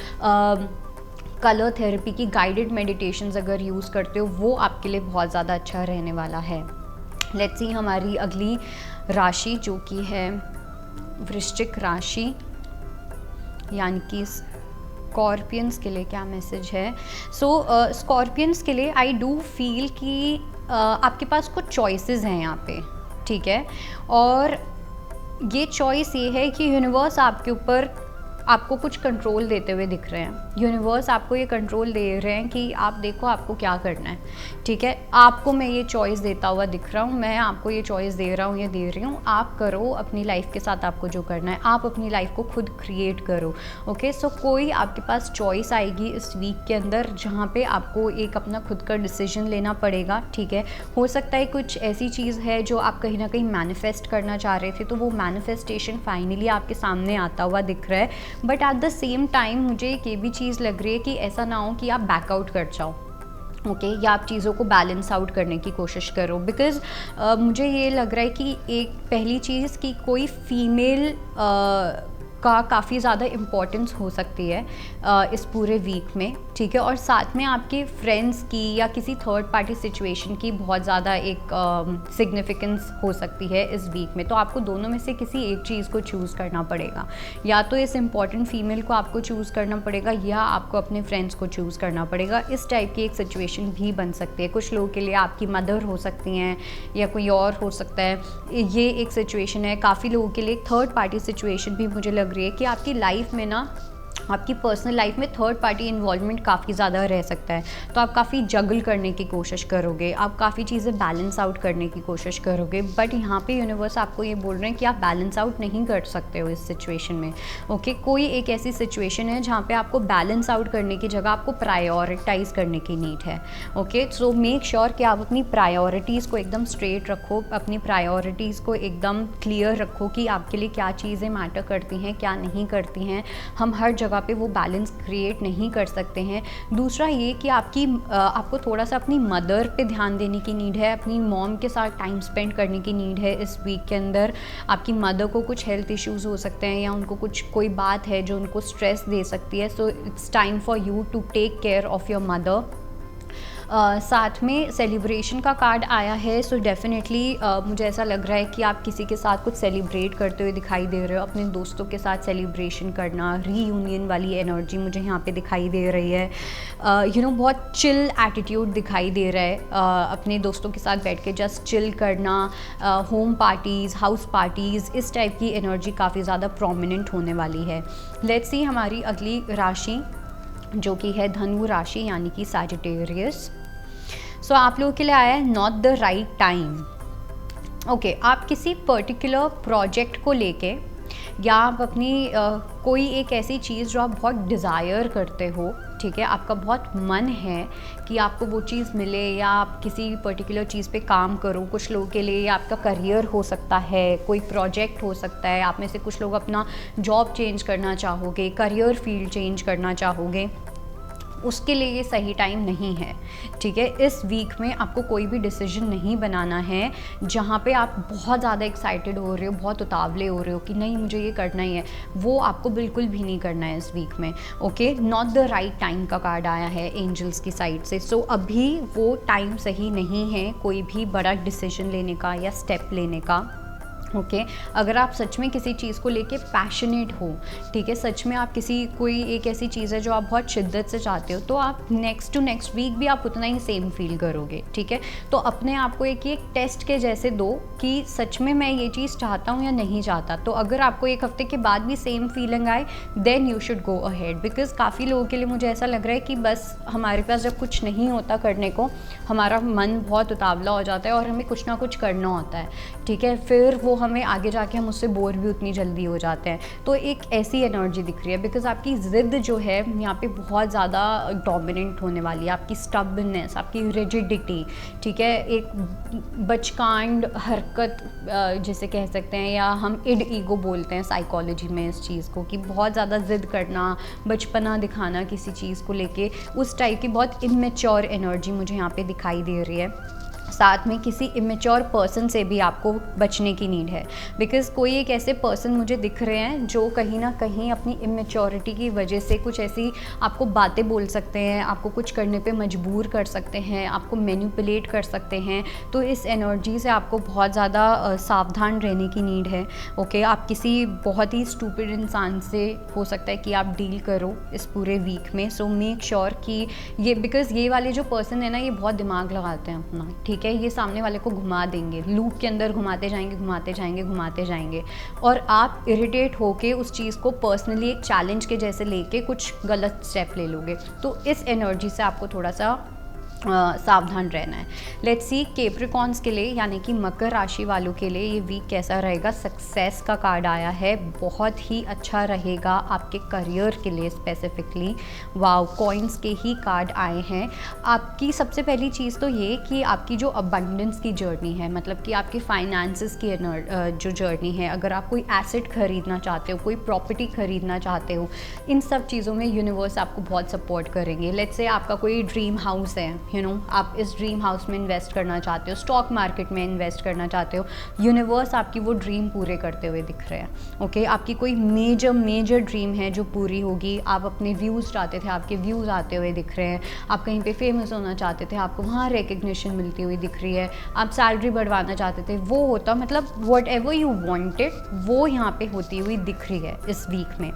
A: कलर थेरेपी की गाइडेड मेडिटेशंस अगर यूज़ करते हो, वो आपके लिए बहुत ज़्यादा अच्छा रहने वाला है। लेट्स सी हमारी अगली राशि जो कि है वृश्चिक राशि, यानी कि स्कॉर्पियंस के लिए क्या मैसेज है। सो स्कॉर्पियंस के लिए आई डू फील कि आपके पास कुछ चॉइसेस हैं यहाँ पे, ठीक है। और ये चॉइस ये है कि यूनिवर्स आपके ऊपर आपको कुछ कंट्रोल देते हुए दिख रहे हैं। यूनिवर्स आपको ये कंट्रोल दे रहे हैं कि आप देखो आपको क्या करना है, ठीक है। आपको मैं ये चॉइस देता हुआ दिख रहा हूँ, मैं आपको ये चॉइस दे रहा हूँ या दे रही हूँ, आप करो अपनी लाइफ के साथ आपको जो करना है, आप अपनी लाइफ को खुद क्रिएट करो। ओके, सो कोई आपके पास चॉइस आएगी इस वीक के अंदर जहाँ पे आपको एक अपना खुद का डिसीजन लेना पड़ेगा, ठीक है। हो सकता है कुछ ऐसी चीज़ है जो आप कहीं ना कहीं मैनिफेस्ट करना चाह रहे थे, तो वो मैनिफेस्टेशन फाइनली आपके सामने आता हुआ दिख रहा है। But at the same time मुझे एक ये भी चीज़ लग रही है कि ऐसा ना हो कि आप बैकआउट कर जाओ, ओके या आप चीज़ों को बैलेंस आउट करने की कोशिश करो। बिकॉज़ मुझे ये लग रहा है कि एक पहली चीज़ कि कोई फीमेल का काफ़ी ज़्यादा इम्पोर्टेंस हो सकती है इस पूरे वीक में, ठीक है। और साथ में आपके फ्रेंड्स की या किसी थर्ड पार्टी सिचुएशन की बहुत ज़्यादा एक सिग्निफिकेंस हो सकती है इस वीक में। तो आपको दोनों में से किसी एक चीज़ को चूज़ करना पड़ेगा, या तो इस इम्पॉर्टेंट फीमेल को आपको चूज़ करना पड़ेगा या आपको अपने फ्रेंड्स को चूज़ करना पड़ेगा। इस टाइप की एक सिचुएशन भी बन सकती है। कुछ लोगों के लिए आपकी मदर हो सकती हैं या कोई और हो सकता है, ये एक सिचुएशन है। काफ़ी लोगों के लिए थर्ड पार्टी सिचुएशन भी मुझे लग रही है कि आपकी लाइफ में ना, आपकी पर्सनल लाइफ में थर्ड पार्टी इन्वॉल्वमेंट काफ़ी ज़्यादा रह सकता है। तो आप काफ़ी जगल करने की कोशिश करोगे, आप काफ़ी चीज़ें बैलेंस आउट करने की कोशिश करोगे। बट यहाँ पे यूनिवर्स आपको ये बोल रहे हैं कि आप बैलेंस आउट नहीं कर सकते हो इस सिचुएशन में, ओके। कोई एक ऐसी सिचुएशन है जहाँ पे आपको बैलेंस आउट करने की जगह आपको प्रायोरिटाइज़ करने की नीड है, ओके। सो मेक श्योर कि आप अपनी प्रायोरिटीज़ को एकदम स्ट्रेट रखो, अपनी प्रायोरिटीज़ को एकदम क्लियर रखो कि आपके लिए क्या चीज़ें मैटर करती हैं, क्या नहीं करती हैं। हम हर जगह पे वो बैलेंस क्रिएट नहीं कर सकते हैं। दूसरा ये कि आपको थोड़ा सा अपनी मदर पे ध्यान देने की नीड है, अपनी मॉम के साथ टाइम स्पेंड करने की नीड है इस वीक के अंदर। आपकी मदर को कुछ हेल्थ इश्यूज़ हो सकते हैं या उनको कोई बात है जो उनको स्ट्रेस दे सकती है। So it's time for you to take care of your mother. साथ में सेलिब्रेशन का कार्ड आया है। सो डेफिनेटली मुझे ऐसा लग रहा है कि आप किसी के साथ कुछ सेलिब्रेट करते हुए दिखाई दे रहे हो, अपने दोस्तों के साथ सेलिब्रेशन करना, रीयूनियन वाली एनर्जी मुझे यहाँ पे दिखाई दे रही है। बहुत चिल एटीट्यूड दिखाई दे रहा है, अपने दोस्तों के साथ बैठ के जस्ट चिल करना, होम पार्टीज़, हाउस पार्टीज़, इस टाइप की एनर्जी काफ़ी ज़्यादा प्रोमिनेंट होने वाली है। लेट्स सी हमारी अगली राशि जो कि है धनु राशि यानी कि सैजिटेरियस। सो आप लोगों के लिए आया है not the right time, okay. आप किसी पर्टिकुलर प्रोजेक्ट को लेके या आप अपनी कोई एक ऐसी चीज़ जो आप बहुत डिज़ायर करते हो, ठीक है, आपका बहुत मन है कि आपको वो चीज़ मिले या आप किसी पर्टिकुलर चीज़ पे काम करो। कुछ लोगों के लिए आपका करियर हो सकता है, कोई प्रोजेक्ट हो सकता है, आप में से कुछ लोग अपना जॉब चेंज करना चाहोगे, करियर फील्ड चेंज करना चाहोगे। उसके लिए ये सही टाइम नहीं है, ठीक है। इस वीक में आपको कोई भी डिसीजन नहीं बनाना है जहाँ पे आप बहुत ज़्यादा एक्साइटेड हो रहे हो, बहुत उतावले हो रहे हो कि नहीं मुझे ये करना ही है, वो आपको बिल्कुल भी नहीं करना है इस वीक में, okay. Not the right time का कार्ड आया है एंजल्स की साइड से। सो अभी वो टाइम सही नहीं है कोई भी बड़ा डिसीजन लेने का या स्टेप लेने का, ओके। अगर आप सच में किसी चीज़ को लेके पैशनेट हो, ठीक है, सच में आप कोई एक ऐसी चीज़ है जो आप बहुत शिद्दत से चाहते हो, तो आप नेक्स्ट टू नेक्स्ट वीक भी आप उतना ही सेम फील करोगे, ठीक है। तो अपने आप को एक टेस्ट के जैसे दो कि सच में मैं ये चीज़ चाहता हूँ या नहीं चाहता। तो अगर आपको एक हफ्ते के बाद भी सेम फीलिंग आए then you should go ahead. Because काफ़ी लोगों के लिए मुझे ऐसा लग रहा है कि बस हमारे पास जब कुछ नहीं होता करने को, हमारा मन बहुत उतावला हो जाता है और हमें कुछ ना कुछ करना होता है, ठीक है। फिर वो हमें आगे जाके हम उससे बोर भी उतनी जल्दी हो जाते हैं। तो एक ऐसी एनर्जी दिख रही है बिकॉज आपकी ज़िद जो है यहाँ पे बहुत ज़्यादा डोमिनेंट होने वाली है। आपकी स्टबनेस, आपकी रिजिडिटी, ठीक है, एक बचकांड हरकत जिसे कह सकते हैं, या हम इड ईगो बोलते हैं साइकोलॉजी में इस चीज़ को, कि बहुत ज़्यादा ज़िद करना, बचपना दिखाना किसी चीज़ को लेके, उस टाइप की बहुत इमेच्योर एनर्जी मुझे यहाँ पे दिखाई दे रही है। साथ में किसी इमेच्योर पर्सन से भी आपको बचने की नीड है बिकॉज़ कोई एक ऐसे पर्सन मुझे दिख रहे हैं जो कहीं ना कहीं अपनी इमेच्योरिटी की वजह से कुछ ऐसी आपको बातें बोल सकते हैं, आपको कुछ करने पे मजबूर कर सकते हैं, आपको मैनिपुलेट कर सकते हैं। तो इस एनर्जी से आपको बहुत ज़्यादा सावधान रहने की नीड है, ओके। आप किसी बहुत ही स्टूपिड इंसान से हो सकता है कि आप डील करो इस पूरे वीक में। सो मेक श्योर कि ये बिकॉज़ ये वाले जो पर्सन है ना, ये बहुत दिमाग लगाते हैं अपना, ठीक ठीक है, ये सामने वाले को घुमा देंगे, लूप के अंदर घुमाते जाएंगे घुमाते जाएंगे घुमाते जाएंगे, और आप इरिटेट होके उस चीज़ को पर्सनली एक चैलेंज के जैसे लेके कुछ गलत स्टेप ले लोगे। तो इस एनर्जी से आपको थोड़ा सा सावधान रहना है। लेट्स सी कैप्रिकॉर्न्स के लिए यानी कि मकर राशि वालों के लिए ये वीक कैसा रहेगा। सक्सेस का कार्ड आया है, बहुत ही अच्छा रहेगा आपके करियर के लिए स्पेसिफिकली। वाओ, कॉइन्स के ही कार्ड आए हैं। आपकी सबसे पहली चीज़ तो ये कि आपकी जो अबंडेंस की जर्नी है, मतलब कि आपकी फाइनेंसेस की जो जर्नी है, अगर आप कोई एसेट खरीदना चाहते हो, कोई प्रॉपर्टी खरीदना चाहते हो, इन सब चीज़ों में यूनिवर्स आपको बहुत सपोर्ट करेंगे। लेट्स से आपका कोई ड्रीम हाउस है, आप इस ड्रीम हाउस में इन्वेस्ट करना चाहते हो, स्टॉक मार्केट में इन्वेस्ट करना चाहते हो, यूनिवर्स आपकी वो ड्रीम पूरे करते हुए दिख रहे हैं। ओके, आपकी कोई मेजर ड्रीम है जो पूरी होगी। आप अपने व्यूज़ चाहते थे, आपके व्यूज़ आते हुए दिख रहे हैं। आप कहीं पे फेमस होना चाहते थे, आपको वहाँ रिकग्निशन मिलती हुई दिख रही है। आप सैलरी बढ़वाना चाहते थे, वो होता, मतलब वॉट एवर यू वॉन्टेड वो यहाँ पे होती हुई दिख रही है इस वीक में।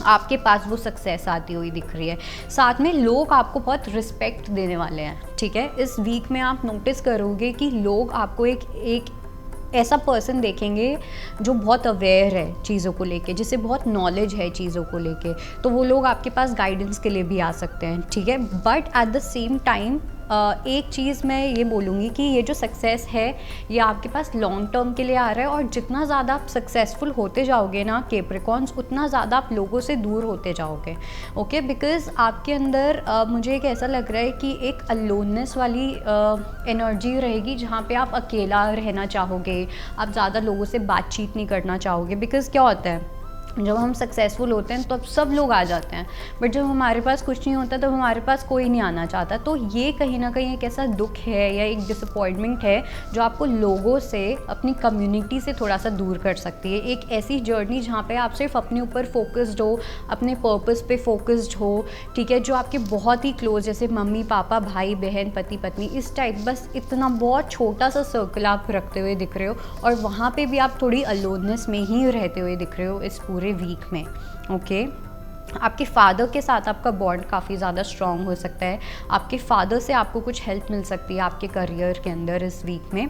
A: आपके पास वो सक्सेस आती हुई दिख रही है। साथ में लोग आपको बहुत रिस्पेक्ट देने वाले हैं, ठीक है। इस वीक में आप नोटिस करोगे कि लोग आपको एक ऐसा पर्सन देखेंगे जो बहुत अवेयर है चीज़ों को लेके, जिसे बहुत नॉलेज है चीज़ों को लेके, तो वो लोग आपके पास गाइडेंस के लिए भी आ सकते हैं, ठीक है। But at the same time एक चीज़ मैं ये बोलूँगी कि ये जो सक्सेस है ये आपके पास लॉन्ग टर्म के लिए आ रहा है, और जितना ज़्यादा आप सक्सेसफुल होते जाओगे ना कैप्रिकॉर्न्स, उतना ज़्यादा आप लोगों से दूर होते जाओगे। ओके, बिकॉज़ आपके अंदर मुझे एक ऐसा लग रहा है कि एक अलोननेस वाली एनर्जी रहेगी, जहाँ पे आप अकेला रहना चाहोगे, आप ज़्यादा लोगों से बातचीत नहीं करना चाहोगे। बिकॉज़ क्या होता है, जब हम सक्सेसफुल होते हैं तो अब सब लोग आ जाते हैं, बट जब हमारे पास कुछ नहीं होता तो हमारे पास कोई नहीं आना चाहता। तो ये कहीं ना कहीं एक ऐसा दुख है या एक डिसअपॉइंटमेंट है जो आपको लोगों से, अपनी कम्युनिटी से थोड़ा सा दूर कर सकती है। एक ऐसी जर्नी जहाँ पे आप सिर्फ अपने ऊपर फोकस्ड हो, अपने पर्पस पे फोकस्ड हो, ठीक है, जो आपके बहुत ही क्लोज, जैसे मम्मी पापा, भाई बहन, पति पत्नी, इस टाइप, बस इतना बहुत छोटा सा सर्कल आप रखते हुए दिख रहे हो, और वहाँ पे भी आप थोड़ी अलोननेस में ही रहते हुए दिख रहे हो इस पूरे वीक में। ओके, आपके फादर के साथ आपका बॉन्ड काफ़ी ज़्यादा स्ट्रॉन्ग हो सकता है। आपके फादर से आपको कुछ हेल्प मिल सकती है आपके करियर के अंदर इस वीक में।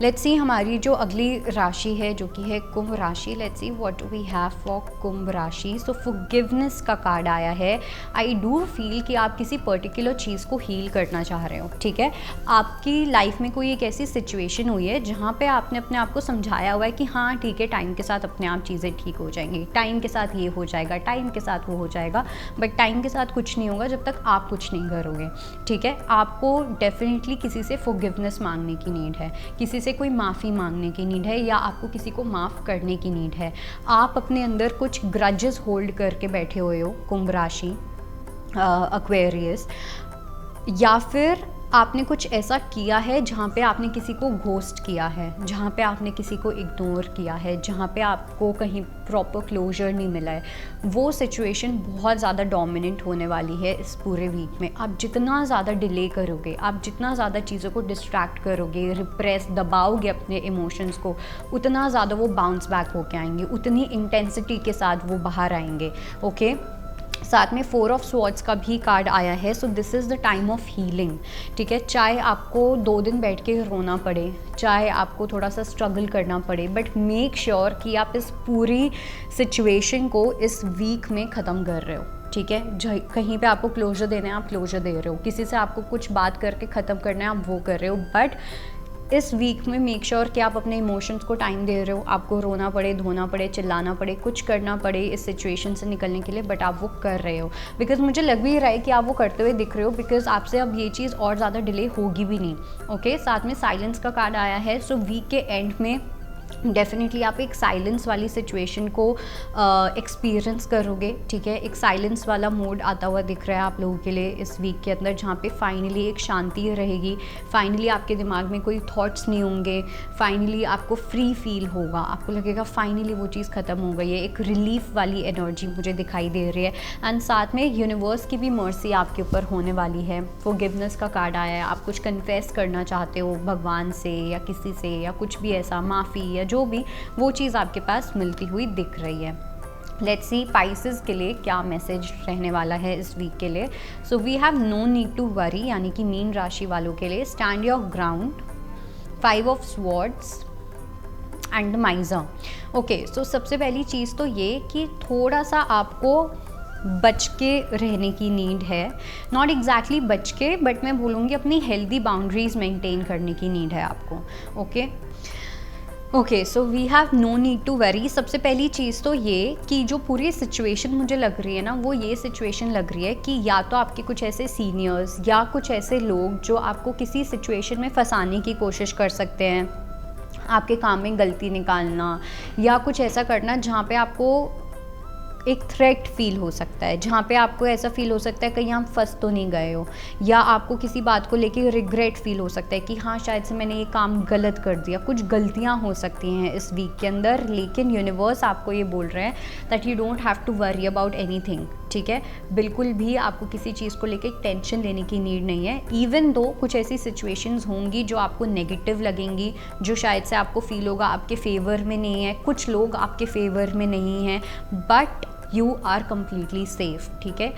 A: लेट्स सी हमारी जो अगली राशि है जो कि है कुंभ राशि। Let's see what do we have for kumbh rashi. So forgiveness का कार्ड आया है। आई डू फील कि आप किसी पर्टिकुलर चीज़ को हील करना चाह रहे हो, ठीक है। आपकी लाइफ में कोई एक ऐसी सिचुएशन हुई है जहाँ पे आपने अपने आप को समझाया हुआ है कि हाँ ठीक है, टाइम के साथ अपने आप चीज़ें ठीक हो जाएंगी, टाइम के साथ ये हो जाएगा, टाइम के साथ वो हो जाएगा, बट टाइम के साथ कुछ नहीं होगा जब तक आप कुछ नहीं करोगे, ठीक है। आपको डेफिनेटली किसी से फॉरगिवनेस मांगने की नीड है, किसी से कोई माफ़ी मांगने की नीड है, या आपको किसी को माफ़ करने की नीड है। आप अपने अंदर कुछ ग्रजेस होल्ड करके बैठे हुए हो कुंभ राशि, एक्वेरियस, या फिर आपने कुछ ऐसा किया है जहाँ पे आपने किसी को घोस्ट किया है, जहाँ पे आपने किसी को इग्नोर किया है, जहाँ पे आपको कहीं प्रॉपर क्लोजर नहीं मिला है। वो सिचुएशन बहुत ज़्यादा डोमिनेंट होने वाली है इस पूरे वीक में। आप जितना ज़्यादा डिले करोगे, आप जितना ज़्यादा चीज़ों को डिस्ट्रैक्ट करोगे, रिप्रेस, दबाओगे अपने इमोशंस को, उतना ज़्यादा वो बाउंस बैक होके आएंगे, उतनी इंटेंसिटी के साथ वो बाहर आएंगे। ओके, साथ में 4 ऑफ स्वॉर्ड्स का भी कार्ड आया है। So this is the time of healing, ठीक है। चाहे आपको 2 दिन बैठ के रोना पड़े, चाहे आपको थोड़ा सा स्ट्रगल करना पड़े, बट मेक श्योर कि आप इस पूरी सिचुएशन को इस वीक में ख़त्म कर रहे हो, ठीक है। कहीं पे आपको क्लोजर देना है, आप क्लोजर दे रहे हो, किसी से आपको कुछ बात करके ख़त्म करना है, आप वो कर रहे हो, बट इस वीक में मेक श्योर कि आप अपने इमोशंस को टाइम दे रहे हो। आपको रोना पड़े, धोना पड़े, चिल्लाना पड़े, कुछ करना पड़े इस सिचुएशन से निकलने के लिए, बट आप वो कर रहे हो। बिकॉज मुझे लग भी रहा है कि आप वो करते हुए दिख रहे हो, बिकॉज आपसे अब ये चीज़ और ज़्यादा डिले होगी भी नहीं। ओके, साथ में साइलेंस का कार्ड आया है। सो वीक के एंड में डेफिनेटली आप एक साइलेंस वाली सिचुएशन को एक्सपीरियंस करोगे, ठीक है। एक साइलेंस वाला मोड आता हुआ दिख रहा है आप लोगों के लिए इस वीक के अंदर, जहाँ पे फाइनली एक शांति रहेगी, फाइनली आपके दिमाग में कोई थॉट्स नहीं होंगे, फाइनली आपको फ्री फील होगा, आपको लगेगा फाइनली वो चीज़ ख़त्म हो गई है। एक रिलीफ वाली एनर्जी मुझे दिखाई दे रही है, एंड साथ में यूनिवर्स की भी मर्सी आपके ऊपर होने वाली है। फॉरगिवनेस का कार्ड आया है। आप कुछ कन्फेस करना चाहते हो भगवान से या किसी से, या कुछ भी ऐसा, माफ़ी या जो भी, वो चीज़ आपके पास मिलती हुई दिख रही है। लेट्स सी पाइसेस के लिए क्या मैसेज रहने वाला है इस वीक के लिए। So we have no need to worry, यानी कि मीन राशि वालों के लिए stand your ground, 5 of swords and miser. Okay, so सबसे पहली चीज़ तो ये कि थोड़ा सा आपको बच के रहने की नीड है, नॉट एग्जैक्टली बच के, बट मैं बोलूँगी अपनी हेल्दी बाउंड्रीज मेंटेन करने की नीड है आपको। Okay, so we have no need to worry. सबसे पहली चीज़ तो ये कि जो पूरी सिचुएशन मुझे लग रही है ना, वो ये सिचुएशन लग रही है कि या तो आपके कुछ ऐसे सीनियर्स या कुछ ऐसे लोग जो आपको किसी सिचुएशन में फंसाने की कोशिश कर सकते हैं, आपके काम में गलती निकालना या कुछ ऐसा करना जहाँ पे आपको एक थ्रेट फील हो सकता है, जहाँ पे आपको ऐसा फील हो सकता है कहीं आप फंस तो नहीं गए हो, या आपको किसी बात को लेके रिग्रेट फील हो सकता है कि हाँ शायद से मैंने ये काम गलत कर दिया। कुछ गलतियाँ हो सकती हैं इस वीक के अंदर, लेकिन यूनिवर्स आपको ये बोल रहे हैं that you don't have to worry about anything. ठीक है, बिल्कुल भी आपको किसी चीज़ को लेके टेंशन लेने की नीड नहीं है। इवन दो कुछ ऐसी सिचुएशंस होंगी जो आपको नेगेटिव लगेंगी, जो शायद से आपको फील होगा आपके फेवर में नहीं है, कुछ लोग आपके फेवर में नहीं हैं, but you are completely safe. ठीक है,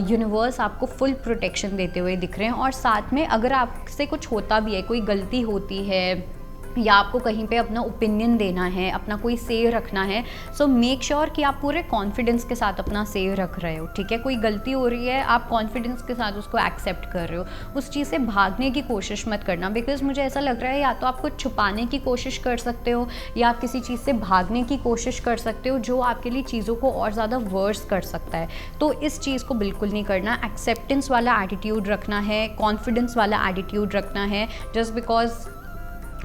A: यूनिवर्स आपको फुल प्रोटेक्शन देते हुए दिख रहे हैं। और साथ में अगर आपसे कुछ होता भी है, कोई गलती होती है या आपको कहीं पे अपना ओपिनियन देना है, अपना कोई से रखना है, सो मेक श्योर कि आप पूरे कॉन्फिडेंस के साथ अपना से रख रहे हो। ठीक है, कोई गलती हो रही है, आप कॉन्फिडेंस के साथ उसको एक्सेप्ट कर रहे हो, उस चीज़ से भागने की कोशिश मत करना। बिकॉज मुझे ऐसा लग रहा है या तो आप कुछ छुपाने की कोशिश कर सकते हो या आप किसी चीज़ से भागने की कोशिश कर सकते हो जो आपके लिए चीज़ों को और ज़्यादा वर्स कर सकता है। तो इस चीज़ को बिल्कुल नहीं करना। एक्सेप्टेंस वाला एटीट्यूड रखना है, कॉन्फिडेंस वाला एटीट्यूड रखना है। जस्ट बिकॉज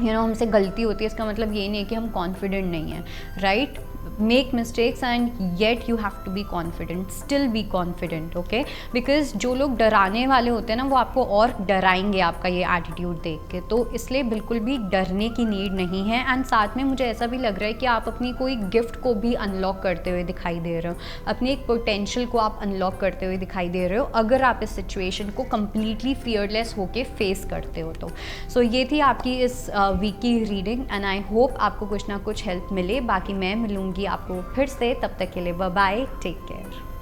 A: हमसे गलती होती है इसका मतलब ये नहीं है कि हम कॉन्फिडेंट नहीं हैं, right? Make mistakes and yet you have to be confident, still be confident. Okay, because जो लोग डराने वाले होते हैं ना, वो आपको और डराएंगे आपका ये एटीट्यूड देख के, तो इसलिए बिल्कुल भी डरने की नीड नहीं है। एंड साथ में मुझे ऐसा भी लग रहा है कि आप अपनी कोई गिफ्ट को भी अनलॉक करते हुए दिखाई दे रहे हो, अपने एक पोटेंशियल को आप अनलॉक करते हुए दिखाई दे रहे हो, अगर आप इस सिचुएशन को कम्प्लीटली फियरलेस होके फेस करते हो तो। सो ये थी आपकी इस वीक की रीडिंग एंड आई होप आपको कुछ ना कुछ हेल्प मिले। बाकी मैं मिलूँगी आपको फिर से, तब तक के लिए बाय बाय, टेक केयर।